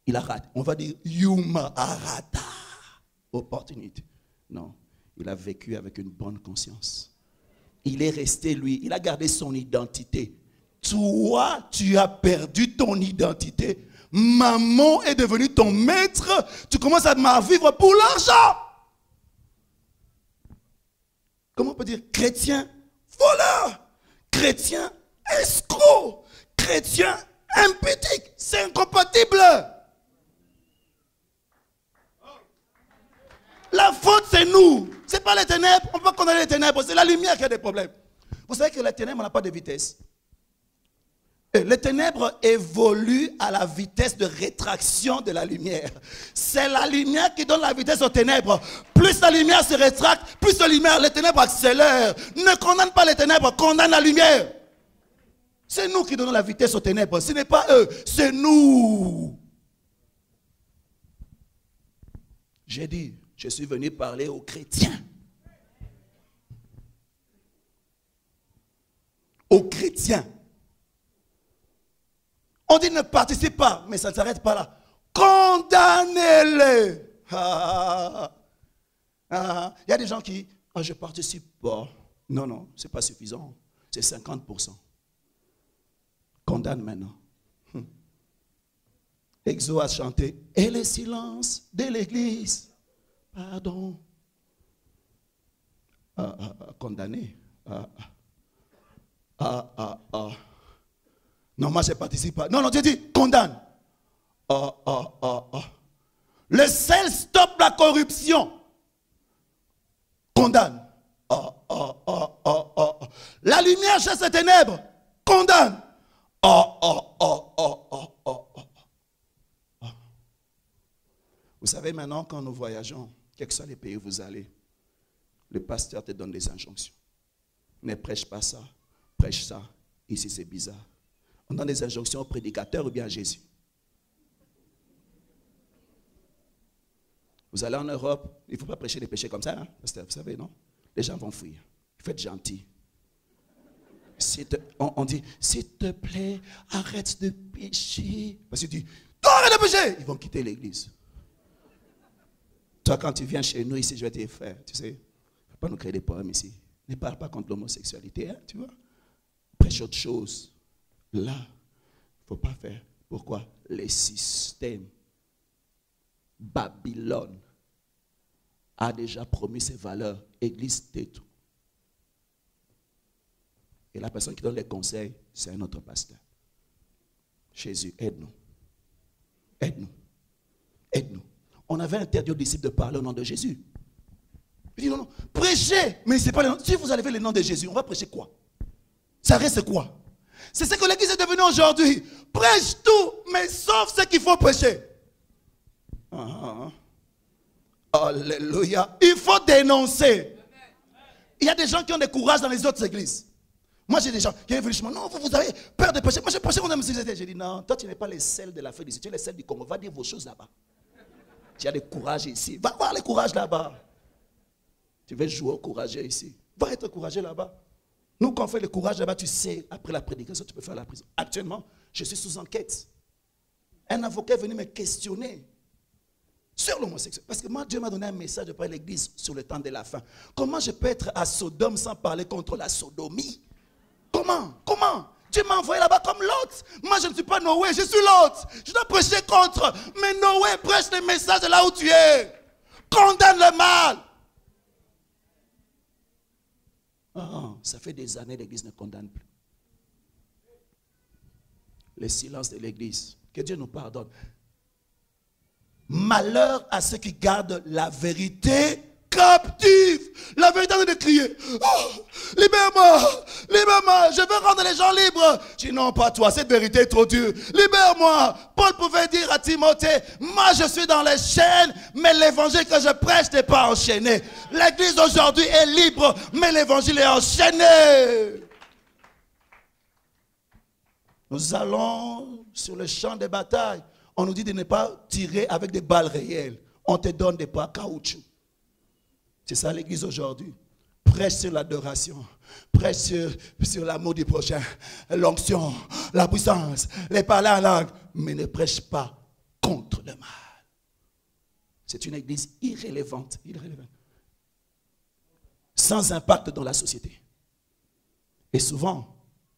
Il a raté. On va dire, Yuma Arata. opportunité. Non, il a vécu avec une bonne conscience. Il est resté lui, il a gardé son identité. Toi, tu as perdu ton identité. Maman est devenue ton maître. Tu commences à vivre pour l'argent. Comment on peut dire chrétien voleur, chrétien escroc, chrétien impudique? C'est incompatible. La faute, c'est nous. Ce n'est pas les ténèbres. On peut condamner les ténèbres. C'est la lumière qui a des problèmes. Vous savez que les ténèbres n'ont pas de vitesse. Les ténèbres évoluent à la vitesse de rétraction de la lumière. C'est la lumière qui donne la vitesse aux ténèbres. Plus la lumière se rétracte, plus les ténèbres accélèrent. Ne condamne pas les ténèbres, condamne la lumière. C'est nous qui donnons la vitesse aux ténèbres. Ce n'est pas eux, c'est nous. J'ai dit, je suis venu parler aux chrétiens. Aux chrétiens. On dit ne participe pas, mais ça ne s'arrête pas là. Condamnez-les. Il y a des gens qui, je ne participe pas. Non, non, ce n'est pas suffisant. C'est 50%. Condamne maintenant. Exo a chanté. Et le silence de l'église. Pardon. Condamné. Non, moi je ne participe pas. Non, non, Dieu dit, condamne. Le sel stoppe la corruption. Condamne. La lumière chasse les ténèbres. Condamne. Vous savez maintenant, quand nous voyageons, quels que soient les pays où vous allez, le pasteur te donne des injonctions. Ne prêche pas ça, prêche ça. Ici c'est bizarre. On donne des injonctions au prédicateur ou bien à Jésus. Vous allez en Europe, il ne faut pas prêcher des péchés comme ça, hein, pasteur, vous savez, non? Les gens vont fuir. Faites gentil. On dit, s'il te plaît, arrête de pécher. Parce que tu dis, arrête de pécher. Ils vont quitter l'église. Toi, quand tu viens chez nous ici, je vais te dire, frère, tu sais, il ne faut pas nous créer des problèmes ici. Ne parle pas contre l'homosexualité, hein, tu vois. Prêche autre chose. Là, il ne faut pas faire. Pourquoi? Les systèmes. Babylone a déjà promis ses valeurs. Église, tais-toi. Et la personne qui donne les conseils, c'est un autre pasteur. Jésus, aide-nous. Aide-nous. Aide-nous. On avait interdit aux disciples de parler au nom de Jésus. Il dit non, non, prêchez. Mais c'est pas le nom. Si vous enlevez le nom de Jésus, on va prêcher quoi? Ça reste quoi? C'est ce que l'église est devenue aujourd'hui. Prêche tout, mais sauf ce qu'il faut prêcher. Alléluia. Il faut dénoncer. Il y a des gens qui ont des courages dans les autres églises. Moi, j'ai des gens qui viennent venir, non, vous avez peur de pécher. Moi, j'ai prêché contre la société. J'ai dit, non, toi, tu n'es pas les sels de l'Afrique d'ici. Tu es les sels du Congo. Va dire vos choses là-bas. Tu as des courages ici. Va voir les courages là-bas. Tu veux jouer au courageux ici. Va être courageux là-bas. Nous, quand on fait le courage là-bas, tu sais, après la prédication, tu peux faire la prison. Actuellement, je suis sous enquête. Un avocat est venu me questionner sur l'homosexualité. Parce que moi, Dieu m'a donné un message de parler à l'église sur le temps de la fin. Comment je peux être à Sodome sans parler contre la sodomie? Comment? Dieu m'a envoyé là-bas comme l'autre. Moi, je ne suis pas Noé, je suis l'autre. Je dois prêcher contre. Mais Noé prêche le message de là où tu es. Condamne le mal. Ça fait des années que l'église ne condamne plus. Le silence de l'église. Que Dieu nous pardonne. Malheur à ceux qui gardent la vérité captive. La vérité est de crier. Oh, libère-moi, libère-moi, je veux rendre les gens libres. Je dis non, pas toi, cette vérité est trop dure. Libère-moi. Paul pouvait dire à Timothée, moi je suis dans les chaînes, mais l'évangile que je prêche n'est pas enchaîné. L'église aujourd'hui est libre, mais l'évangile est enchaîné. Nous allons sur le champ de bataille. On nous dit de ne pas tirer avec des balles réelles. On te donne des balles caoutchouc. C'est ça l'église aujourd'hui. Prêche sur l'adoration. Prêche sur l'amour du prochain. L'onction, la puissance, les parler en langue. Mais ne prêche pas contre le mal. C'est une église irrélévante, sans impact dans la société. Et souvent,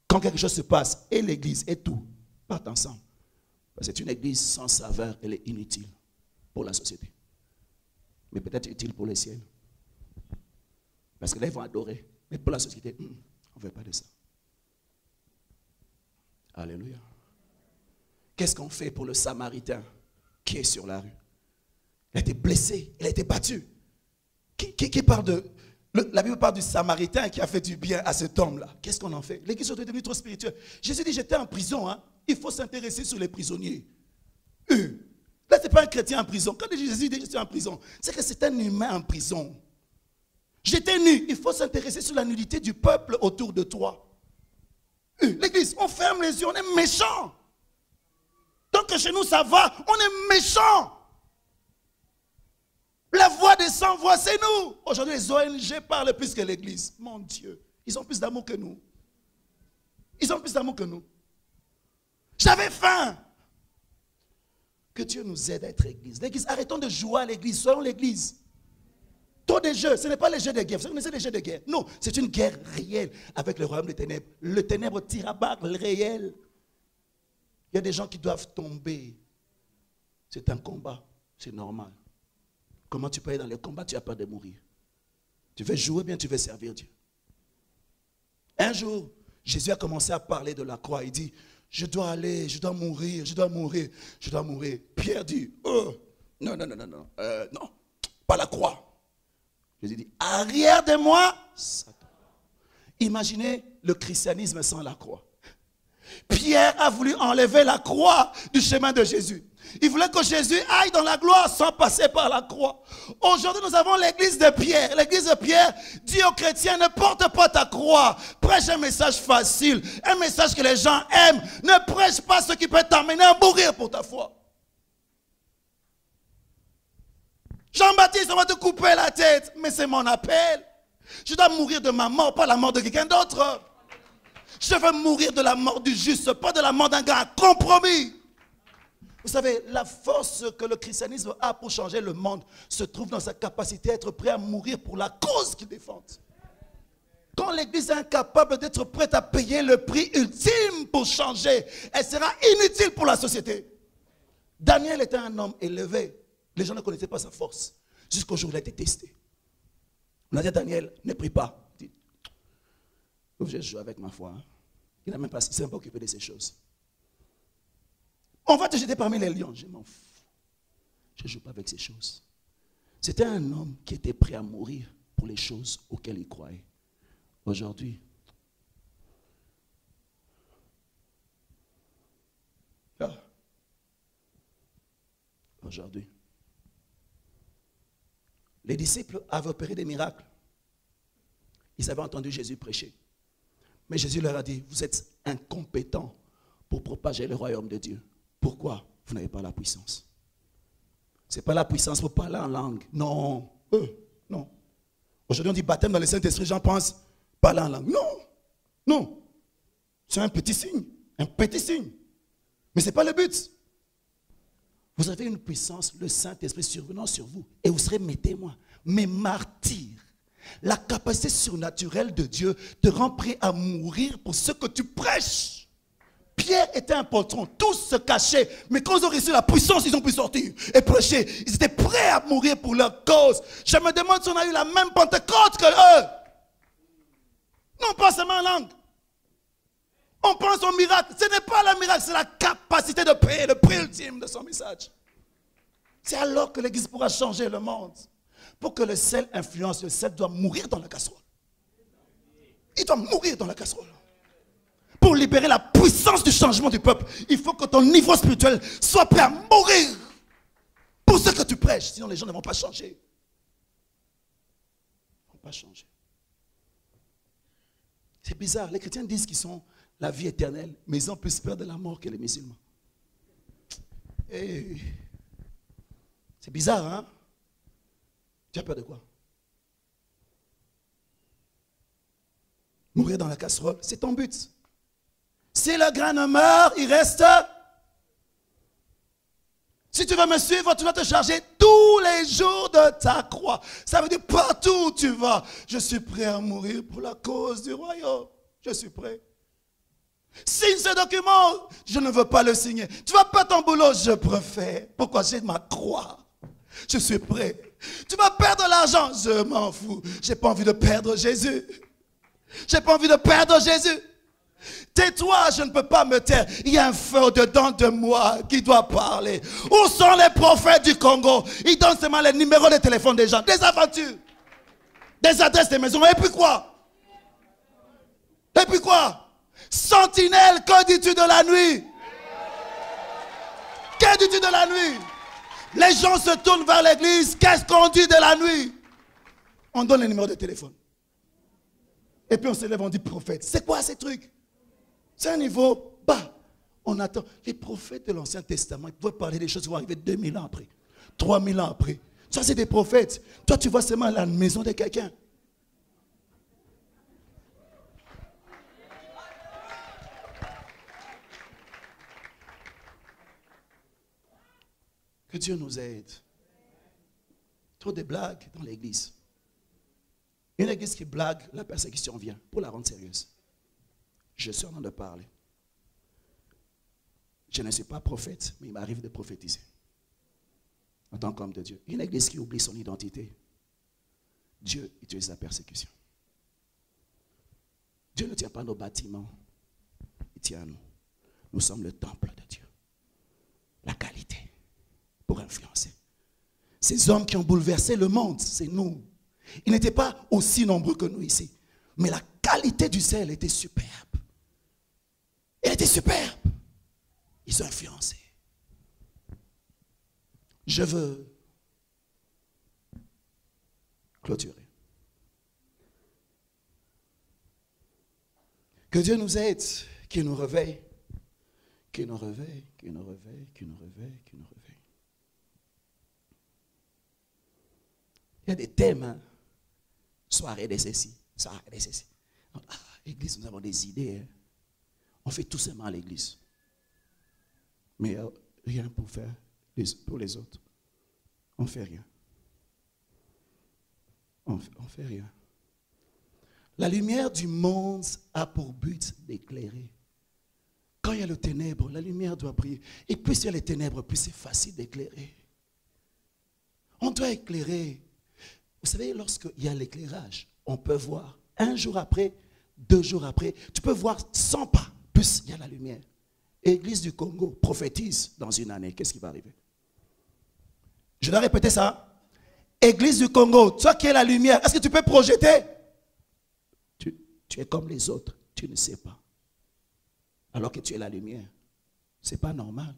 quand quelque chose se passe, et l'église et tout partent ensemble. C'est une église sans saveur, elle est inutile pour la société. Mais peut-être utile pour les ciels. Parce que là, ils vont adorer. Mais pour la société, on ne veut pas de ça. Alléluia. Qu'est-ce qu'on fait pour le Samaritain qui est sur la rue? Il a été blessé, il a été battu. Qui parle de... La Bible parle du Samaritain qui a fait du bien à cet homme-là. Qu'est-ce qu'on en fait? L'église est devenue trop spirituelle. Jésus dit, j'étais en prison. Hein. Il faut s'intéresser sur les prisonniers. Là, ce n'est pas un chrétien en prison. Quand Jésus dit, j'étais en prison, c'est que c'est un humain en prison. J'étais nu. Il faut s'intéresser sur la nudité du peuple autour de toi. L'église, on ferme les yeux, on est méchant. Tant que chez nous ça va, on est méchant. La voix des sans-voix, c'est nous. Aujourd'hui, les ONG parlent plus que l'église. Mon Dieu, ils ont plus d'amour que nous. Ils ont plus d'amour que nous. J'avais faim. Que Dieu nous aide à être église. L'église, arrêtons de jouer à l'église, soyons l'église. Trop de jeux, ce n'est pas les jeux de guerre. Vous connaissez les jeux de guerre? Non, c'est une guerre réelle avec le royaume des ténèbres. Le ténèbre tire à barre le réel. Il y a des gens qui doivent tomber. C'est un combat, c'est normal. Comment tu peux aller dans les combats, tu as peur de mourir. Tu veux jouer bien, tu veux servir Dieu. Un jour, Jésus a commencé à parler de la croix. Il dit, je dois aller, je dois mourir, je dois mourir, je dois mourir. Pierre dit, non, pas la croix. Jésus dit, arrière de moi, Satan. Imaginez le christianisme sans la croix. Pierre a voulu enlever la croix du chemin de Jésus. Il voulait que Jésus aille dans la gloire sans passer par la croix. Aujourd'hui, nous avons l'église de Pierre. L'église de Pierre dit aux chrétiens, ne porte pas ta croix. Prêche un message facile, un message que les gens aiment. Ne prêche pas ce qui peut t'amener à mourir pour ta foi. Jean-Baptiste, on va te couper la tête, mais c'est mon appel. Je dois mourir de ma mort, pas la mort de quelqu'un d'autre. Je veux mourir de la mort du juste, pas de la mort d'un gars compromis. Vous savez, la force que le christianisme a pour changer le monde se trouve dans sa capacité à être prêt à mourir pour la cause qu'il défend. Quand l'église est incapable d'être prête à payer le prix ultime pour changer, elle sera inutile pour la société. Daniel était un homme élevé. Les gens ne connaissaient pas sa force. Jusqu'au jour où il a été testé. On a dit à Daniel, ne prie pas. Il dit, je joue avec ma foi. Hein. Il ne s'est même pas occupé de ces choses. On va te jeter parmi les lions. Je m'en fous. Je ne joue pas avec ces choses. C'était un homme qui était prêt à mourir pour les choses auxquelles il croyait. Aujourd'hui, les disciples avaient opéré des miracles. Ils avaient entendu Jésus prêcher. Mais Jésus leur a dit, vous êtes incompétents pour propager le royaume de Dieu. Pourquoi? Vous n'avez pas la puissance. Ce n'est pas la puissance pour parler en langue. Non. Non. Aujourd'hui, on dit baptême dans le Saint-Esprit. Les gens pensent parler en langue. Non. Non. C'est un petit signe. Un petit signe. Mais ce n'est pas le but. Vous avez une puissance, le Saint-Esprit survenant sur vous. Et vous serez mes témoins, mes martyrs. La capacité surnaturelle de Dieu te rend prêt à mourir pour ce que tu prêches. Pierre était un patron, tous se cachaient, mais quand ils ont reçu la puissance, ils ont pu sortir et prêcher. Ils étaient prêts à mourir pour leur cause. Je me demande si on a eu la même Pentecôte que eux. Non pas seulement en langue. On pense au miracle. Ce n'est pas le miracle, c'est la capacité de payer le prix ultime de son message. C'est alors que l'Église pourra changer le monde. Pour que le sel influence, le sel doit mourir dans la casserole. Il doit mourir dans la casserole. Pour libérer la puissance du changement du peuple, il faut que ton niveau spirituel soit prêt à mourir pour ce que tu prêches. Sinon les gens ne vont pas changer. Ils ne vont pas changer. C'est bizarre. Les chrétiens disent qu'ils sont la vie éternelle, mais ils ont plus peur de la mort que les musulmans. Et c'est bizarre, hein? Tu as peur de quoi? Mourir dans la casserole, c'est ton but. Si le grain ne meurt, il reste. Si tu veux me suivre, tu dois te charger tous les jours de ta croix. Ça veut dire partout où tu vas, je suis prêt à mourir pour la cause du royaume. Je suis prêt. Signe ce document, je ne veux pas le signer. Tu vas pas ton boulot, je préfère. Pourquoi? J'ai ma croix. Je suis prêt. Tu vas perdre l'argent, je m'en fous. J'ai pas envie de perdre Jésus. J'ai pas envie de perdre Jésus. Tais-toi, je ne peux pas me taire. Il y a un feu au-dedans de moi qui doit parler. Où sont les prophètes du Congo? Ils donnent seulement les numéros de téléphone des gens, des aventures, des adresses des maisons. Et puis quoi? Et puis quoi? Sentinelle, que dis-tu de la nuit? Que dis-tu de la nuit? Les gens se tournent vers l'église. Qu'est-ce qu'on dit de la nuit? On donne les numéros de téléphone. Et puis on se lève, on dit prophète. C'est quoi ces trucs? C'est un niveau bas. On attend. Les prophètes de l'Ancien Testament, ils pouvaient parler des choses qui vont arriver 2000 ans après, 3000 ans après. Ça, c'est des prophètes. Toi, tu vois seulement la maison de quelqu'un. Que Dieu nous aide. Trop de blagues dans l'église. Une église qui blague, la persécution vient pour la rendre sérieuse. Je suis en train de parler. Je ne suis pas prophète, mais il m'arrive de prophétiser. En tant qu'homme de Dieu. Une église qui oublie son identité. Dieu utilise la persécution. Dieu ne tient pas nos bâtiments. Il tient à nous. Nous sommes le temple de Dieu. La qualité pour influencer. Ces hommes qui ont bouleversé le monde, c'est nous. Ils n'étaient pas aussi nombreux que nous ici. Mais la qualité du zèle était superbe. Elle était superbe. Ils ont influencé. Je veux clôturer. Que Dieu nous aide, qu'il nous réveille, qu'il nous réveille, qu'il nous réveille, qu'il nous réveille, qu'il nous réveille. Il y a des thèmes, hein? Soirée de ceci, soirée de ceci. Église, nous avons des idées. Hein? On fait tout simplement à l'église. Mais rien pour faire pour les autres. On ne fait rien. On fait rien. La lumière du monde a pour but d'éclairer. Quand il y a le ténèbre, la lumière doit briller. Et plus il y a les ténèbres, plus c'est facile d'éclairer. On doit éclairer. Vous savez, lorsqu'il y a l'éclairage, on peut voir un jour après, 2 jours après, tu peux voir 100 pas, plus il y a la lumière. Église du Congo prophétise dans une année, qu'est-ce qui va arriver? Je dois répéter ça. Église du Congo, toi qui es la lumière, est-ce que tu peux projeter? Tu es comme les autres, tu ne sais pas. Alors que tu es la lumière. Ce n'est pas normal.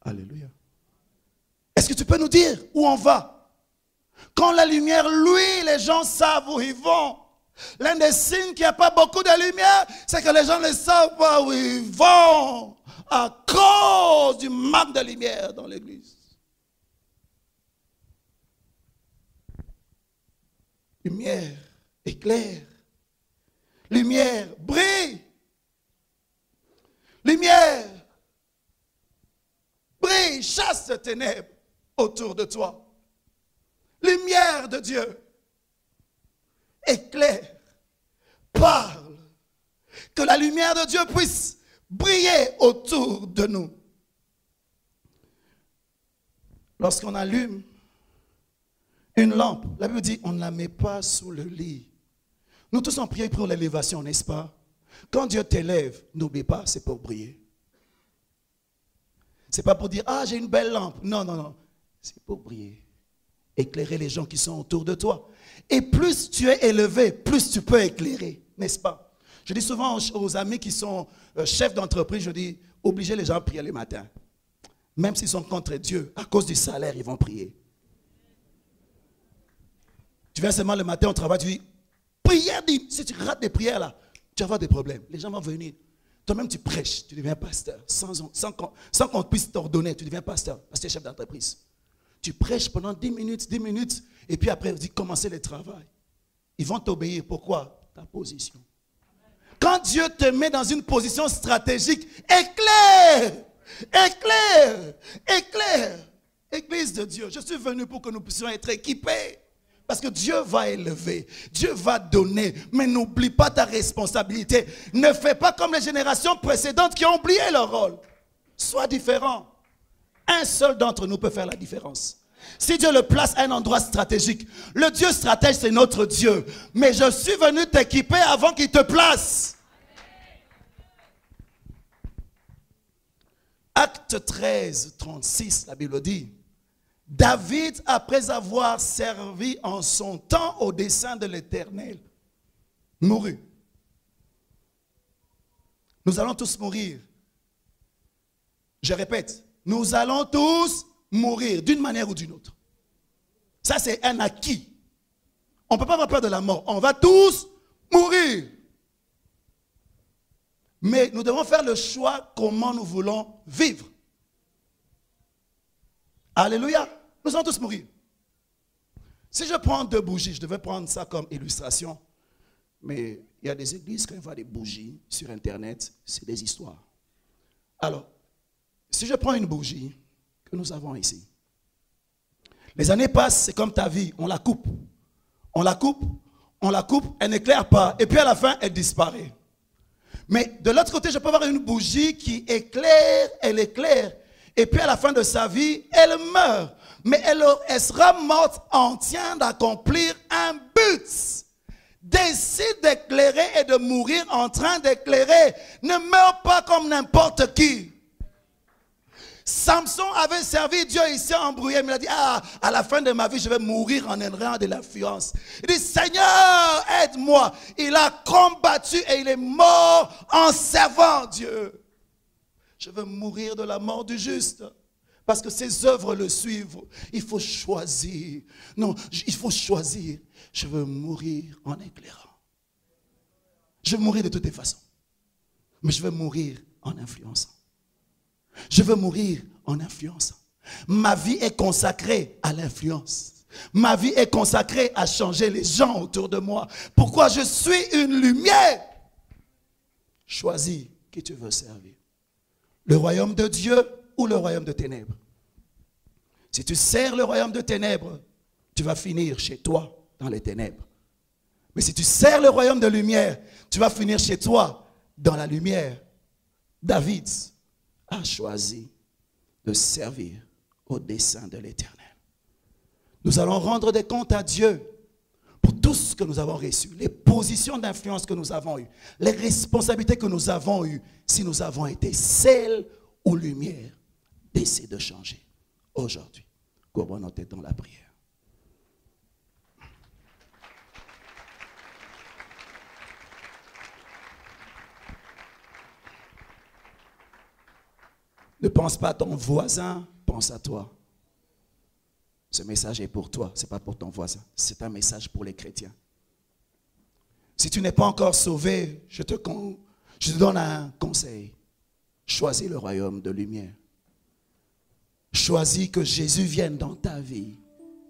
Alléluia. Est-ce que tu peux nous dire où on va? Quand la lumière, lui, les gens savent où ils vont. L'un des signes qu'il n'y a pas beaucoup de lumière, c'est que les gens ne savent pas où ils vont à cause du manque de lumière dans l'église. Lumière éclaire. Lumière brille. Lumière brille, chasse les ténèbres autour de toi. Lumière de Dieu éclaire, parle. Que la lumière de Dieu puisse briller autour de nous. Lorsqu'on allume une lampe, la Bible dit on ne la met pas sous le lit. Nous tous on prie pour l'élévation, n'est-ce pas? Quand Dieu t'élève, n'oublie pas, c'est pour briller. C'est pas pour dire, ah j'ai une belle lampe. Non, non, non. C'est pour briller. Éclairer les gens qui sont autour de toi. Et plus tu es élevé, plus tu peux éclairer, n'est-ce pas? Je dis souvent aux amis qui sont chefs d'entreprise, je dis, obligez les gens à prier le matin. Même s'ils sont contre Dieu, à cause du salaire, ils vont prier. Tu viens seulement le matin au travail, tu dis, prière, si tu rates des prières là, tu vas avoir des problèmes. Les gens vont venir. Toi-même, tu prêches, tu deviens pasteur. Sans qu'on puisse t'ordonner, tu deviens pasteur, parce que tu es chef d'entreprise. Tu prêches pendant 10 minutes, et puis après, tu dis, commencez le travail. Ils vont t'obéir. Pourquoi? Ta position. Quand Dieu te met dans une position stratégique, éclaire, éclaire, éclaire. Église de Dieu, je suis venu pour que nous puissions être équipés. Parce que Dieu va élever, Dieu va donner, mais n'oublie pas ta responsabilité. Ne fais pas comme les générations précédentes qui ont oublié leur rôle. Sois différent. Un seul d'entre nous peut faire la différence. Si Dieu le place à un endroit stratégique, le Dieu stratège, c'est notre Dieu. Mais je suis venu t'équiper avant qu'il te place. Acte 13, 36, la Bible dit, David, après avoir servi en son temps au dessein de l'Éternel, mourut. Nous allons tous mourir. Je répète, nous allons tous mourir d'une manière ou d'une autre. Ça, c'est un acquis. On ne peut pas avoir peur de la mort. On va tous mourir. Mais nous devons faire le choix comment nous voulons vivre. Alléluia. Nous allons tous mourir. Si je prends 2 bougies, je devais prendre ça comme illustration. Mais il y a des églises, quand on voit des bougies sur Internet, c'est des histoires. Alors, si je prends une bougie que nous avons ici, les années passent, c'est comme ta vie, on la coupe. On la coupe, on la coupe, elle n'éclaire pas. Et puis à la fin, elle disparaît. Mais de l'autre côté, je peux avoir une bougie qui éclaire, elle éclaire. Et puis à la fin de sa vie, elle meurt. Mais elle sera morte en train d'accomplir un but. Décide d'éclairer et de mourir en train d'éclairer. Ne meurs pas comme n'importe qui. Samson avait servi Dieu, il s'est embrouillé, mais il a dit, à la fin de ma vie, je vais mourir en ayant de l'influence. Il dit, Seigneur, aide-moi. Il a combattu et il est mort en servant Dieu. Je veux mourir de la mort du juste. Parce que ses œuvres le suivent. Il faut choisir. Non, il faut choisir. Je veux mourir en éclairant. Je veux mourir de toutes les façons. Mais je veux mourir en influençant. Je veux mourir en influençant. Ma vie est consacrée à l'influence. Ma vie est consacrée à changer les gens autour de moi. Pourquoi je suis une lumière? Choisis qui tu veux servir. Le royaume de Dieu ou le royaume de ténèbres. Si tu sers le royaume de ténèbres, tu vas finir chez toi dans les ténèbres. Mais si tu sers le royaume de lumière, tu vas finir chez toi dans la lumière. David a choisi de servir au dessein de l'Éternel. Nous allons rendre des comptes à Dieu pour tout ce que nous avons reçu, les positions d'influence que nous avons eues, les responsabilités que nous avons eues, si nous avons été sel ou lumière. Décide de changer aujourd'hui. Courbons nos têtes dans la prière. Ne pense pas à ton voisin, pense à toi. Ce message est pour toi, ce n'est pas pour ton voisin. C'est un message pour les chrétiens. Si tu n'es pas encore sauvé, je te donne un conseil. Choisis le royaume de lumière. Choisis que Jésus vienne dans ta vie.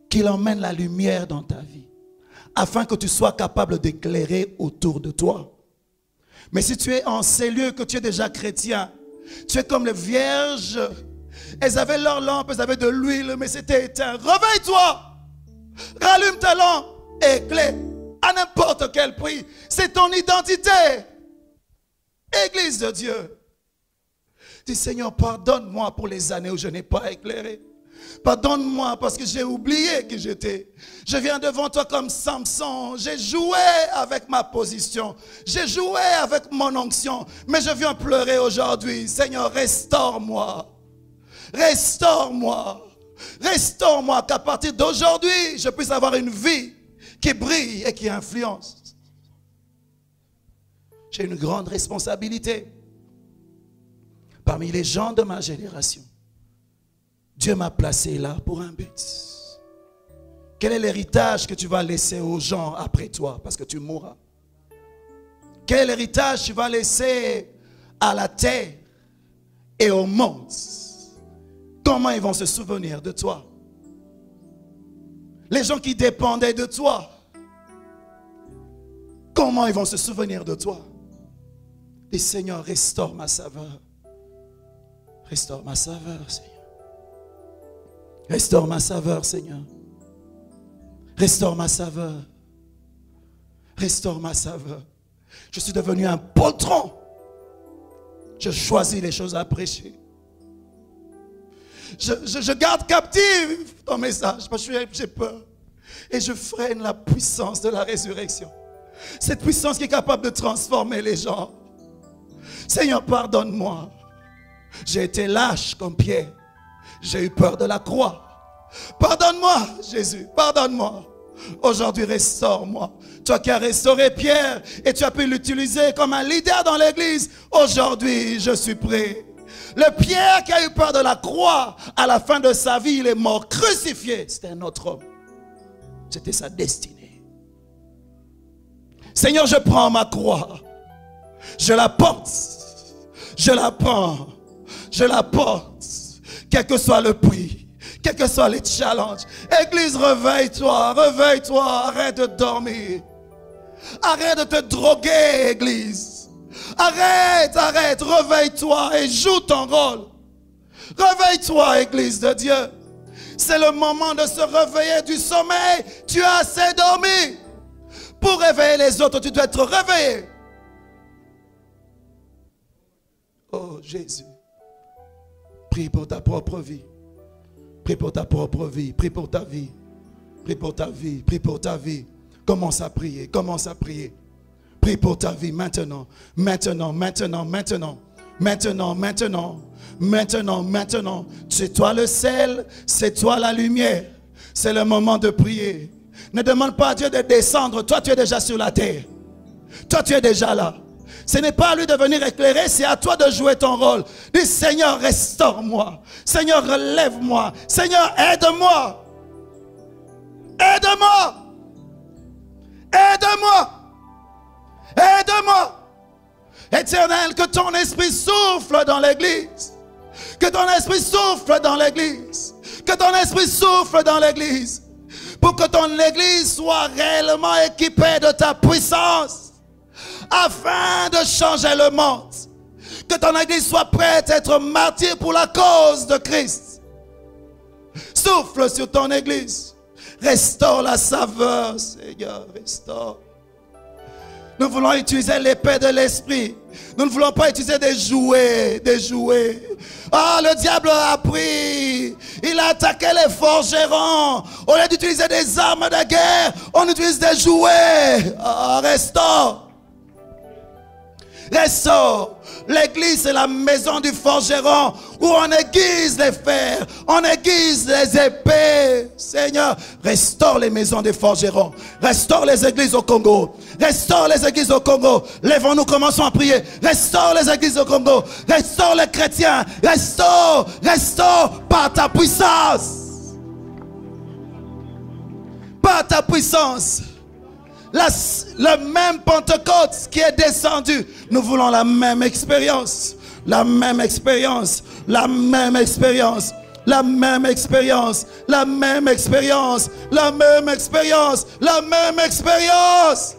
Qu'il emmène la lumière dans ta vie. Afin que tu sois capable d'éclairer autour de toi. Mais si tu es en ces lieux, que tu es déjà chrétien, tu es comme les vierges. Elles avaient leur lampe, elles avaient de l'huile, mais c'était éteint. Réveille-toi. Rallume ta lampe. Éclaire à n'importe quel prix. C'est ton identité. Église de Dieu. Dis, Seigneur, pardonne-moi pour les années où je n'ai pas éclairé. Pardonne-moi parce que j'ai oublié qui j'étais. Je viens devant toi comme Samson. J'ai joué avec ma position. J'ai joué avec mon onction. Mais je viens pleurer aujourd'hui. Seigneur, restaure-moi. Restaure-moi. Restaure-moi qu'à partir d'aujourd'hui, je puisse avoir une vie qui brille et qui influence. J'ai une grande responsabilité. Parmi les gens de ma génération, Dieu m'a placé là pour un but. Quel est l'héritage que tu vas laisser aux gens après toi? Parce que tu mourras. Quel est l'héritage que tu vas laisser à la terre et au monde? Comment ils vont se souvenir de toi? Les gens qui dépendaient de toi, comment ils vont se souvenir de toi? Dis Seigneur, restaure ma saveur. Restaure ma saveur, Seigneur. Restaure ma saveur, Seigneur. Restaure ma saveur. Restaure ma saveur. Je suis devenu un poltron. Je choisis les choses à prêcher. Je garde captive ton message parce que j'ai peur. Et je freine la puissance de la résurrection. Cette puissance qui est capable de transformer les gens. Seigneur, pardonne-moi. J'ai été lâche comme Pierre. J'ai eu peur de la croix. Pardonne-moi, Jésus, pardonne-moi. Aujourd'hui, restaure-moi. Toi qui as restauré Pierre et tu as pu l'utiliser comme un leader dans l'église. Aujourd'hui, je suis prêt. Le Pierre qui a eu peur de la croix, à la fin de sa vie, il est mort crucifié. C'était un autre homme. C'était sa destinée. Seigneur, je prends ma croix. Je la porte. Je la prends. Je la porte. Quel que soit le prix. Quels que soient les challenges. Église, réveille-toi. Réveille-toi. Arrête de dormir. Arrête de te droguer, Église. Arrête, arrête. Réveille-toi et joue ton rôle. Réveille-toi, Église de Dieu. C'est le moment de se réveiller du sommeil. Tu as assez dormi. Pour réveiller les autres, tu dois être réveillé. Oh Jésus, prie pour ta propre vie. Prie pour ta propre vie. Prie pour ta vie. Prie pour ta vie. Prie pour ta vie. Commence à prier. Commence à prier. Prie pour ta vie maintenant. Maintenant, maintenant, maintenant. Maintenant, maintenant. Maintenant, maintenant. C'est toi le sel. C'est toi la lumière. C'est le moment de prier. Ne demande pas à Dieu de descendre. Toi, tu es déjà sur la terre. Toi, tu es déjà là. Ce n'est pas à lui de venir éclairer, c'est à toi de jouer ton rôle. Dis Seigneur, restaure-moi. Seigneur, relève-moi. Seigneur, aide-moi. Aide-moi. Aide-moi. Aide-moi. Éternel, que ton esprit souffle dans l'église. Que ton esprit souffle dans l'église. Que ton esprit souffle dans l'église. Pour que ton église soit réellement équipée de ta puissance. Afin de changer le monde. Que ton église soit prête à être martyr pour la cause de Christ. Souffle sur ton église. Restaure la saveur, Seigneur, restaure. Nous voulons utiliser l'épée de l'esprit. Nous ne voulons pas utiliser des jouets, des jouets. Ah, le diable a pris. Il a attaqué les forgerons. Au lieu d'utiliser des armes de guerre, on utilise des jouets. Ah, restaure. Restaure. L'église, c'est la maison du forgeron où on aiguise les fers, on aiguise les épées. Seigneur, restaure les maisons des forgerons. Restaure les églises au Congo. Restaure les églises au Congo. Lèvons-nous, commençons à prier. Restaure les églises au Congo. Restaure les chrétiens. Restaure, restaure par ta puissance. Par ta puissance. Le même Pentecôte qui est descendu, nous voulons la même expérience, la même expérience, la même expérience, la même expérience, la même expérience, la même expérience, la même expérience.